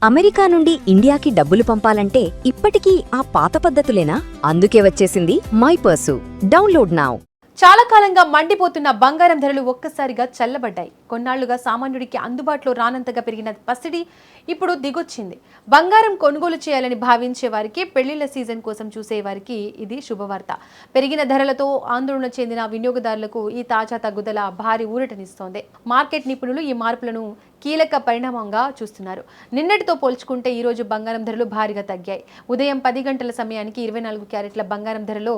America నుండి ఇండియాకి డబ్బులు పంపాలంటే ఇప్పటికీ ఆ పాత పద్ధతులేనా? అందుకే వచ్చేసింది మై పర్సు. Download now. చాలా కాలంగా మండిపోతున్న బంగారం ధరలు ఒక్కసారిగా చల్లబడ్డాయి. కొన్నాళ్లుగా సామాన్యుడికి అందుబాటులో రానంతగా పెరిగిన పసిడి ఇప్పుడు దిగొచ్చింది. బంగారం కొనుగోలు చేయాలని భావించే వారికి, పెళ్లిళ్ల సీజన్ కోసం చూసే వారికి ఇది శుభవార్త. పెరిగిన ధరలతో ఆందోళన చెందిన వినియోగదారులకు ఈ తాజా తగ్గుదల భారీ ఊరటనిస్తోంది. మార్కెట్ నిపుణులు ఈ మార్పులను కీలక పరిణామంగా చూస్తున్నారు. నిన్నటితో పోల్చుకుంటే ఈ రోజు బంగారం ధరలు భారీగా తగ్గాయి. ఉదయం 10 గంటల సమయానికి 24 క్యారెట్ల బంగారం ధరలో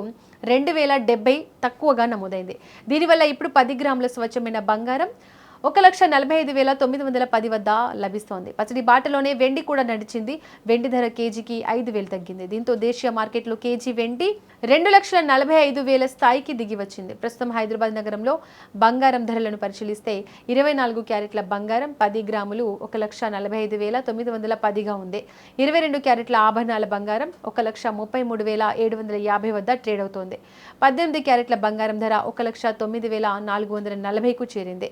2070 తక్కువగా నమోదైంది. దీనివల్ల ఇప్పుడు 10 గ్రాముల స్వచ్ఛమైన బంగారం 1,45,910 వద్ద లభిస్తోంది. పసిడి బాటలోనే వెండి కూడా నడిచింది. వెండి ధర కేజీకి 5,000 తగ్గింది. దీంతో దేశీయ మార్కెట్లో కేజీ వెండి 2,45,000 స్థాయికి దిగి వచ్చింది. ప్రస్తుతం హైదరాబాద్ నగరంలో బంగారం ధరలను పరిశీలిస్తే 24 క్యారెట్ల బంగారం 10 గ్రాములు 1,45,910గా ఉంది. 22 క్యారెట్ల ఆభరణాల బంగారం 1,33,750 వద్ద ట్రేడ్ అవుతోంది. 18 క్యారెట్ల బంగారం ధర 1,09,440కు చేరింది.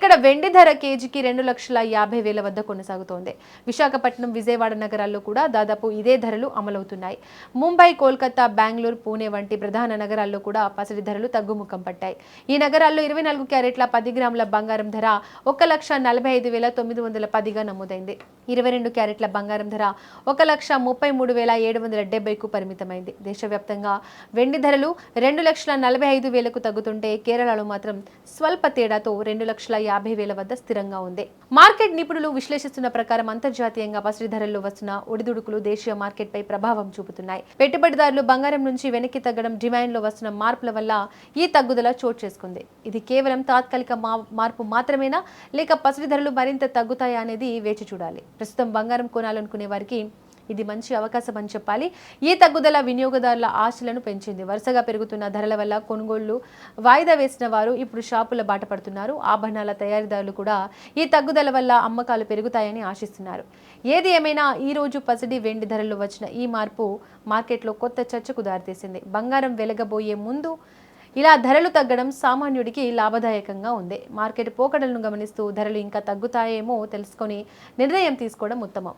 ఇక్కడ వెండి ధర కేజీకి 2,50,000 వద్ద కొనసాగుతోంది. విశాఖపట్నం, విజయవాడ నగరాల్లో కూడా దాదాపు ఇదే ధరలు అమలవుతున్నాయి. ముంబై, కోల్కతా, బెంగళూరు, పూణే వంటి ప్రధాన నగరాల్లో కూడా పసిడి ధరలు తగ్గుముఖం పట్టాయి. ఈ నగరాల్లో 24 క్యారెట్ల 10 గ్రాముల బంగారం ధర 1,45,910గా నమోదైంది. 22 క్యారెట్ల బంగారం ధర 1,33,770కు పరిమితమైంది. దేశవ్యాప్తంగా వెండి ధరలు 2,45,000కు తగ్గుతుంటే కేరళలో మాత్రం స్వల్ప తేడాతో 2,50,000 వద్ద స్థిరంగా ఉంది. మార్కెట్ నిపుణులు విశ్లేషిస్తున్న ప్రకారం అంతర్జాతీయంగా పసిడి ధరల్లో వస్తున్న ఒడిదుడుకులు దేశీయ మార్కెట్ పై ప్రభావం చూపుతున్నాయి. పెట్టుబడిదారులు బంగారం నుంచి వెనక్కి తగ్గడం, డిమాండ్లో వస్తున్న మార్పుల వల్ల ఈ తగ్గుదల చోటు చేసుకుంది. ఇది కేవలం తాత్కాలిక మార్పు మాత్రమేనా, లేక పసిడి ధరలు మరింత తగ్గుతాయా అనేది వేచి చూడాలి. ప్రస్తుతం బంగారం కొనాలనుకునే వారికి ఇది మంచి అవకాశం అని చెప్పాలి. ఈ తగ్గుదల వినియోగదారుల ఆశలను పెంచింది. వరుసగా పెరుగుతున్న ధరల వల్ల కొనుగోళ్లు వాయిదా వేసిన వారు ఇప్పుడు షాపుల బాట పడుతున్నారు. ఆభరణాల తయారీదారులు కూడా ఈ తగ్గుదల వల్ల అమ్మకాలు పెరుగుతాయని ఆశిస్తున్నారు. ఏది ఏమైనా ఈ రోజు పసిడి, వెండి ధరల్లో వచ్చిన ఈ మార్పు మార్కెట్లో కొత్త చర్చకు దారితీసింది. బంగారం వెలగబోయే ముందు ఇలా ధరలు తగ్గడం సామాన్యుడికి లాభదాయకంగా ఉంది. మార్కెట్ పోకడలను గమనిస్తూ ధరలు ఇంకా తగ్గుతాయేమో తెలుసుకొని నిర్ణయం తీసుకోవడం ఉత్తమం.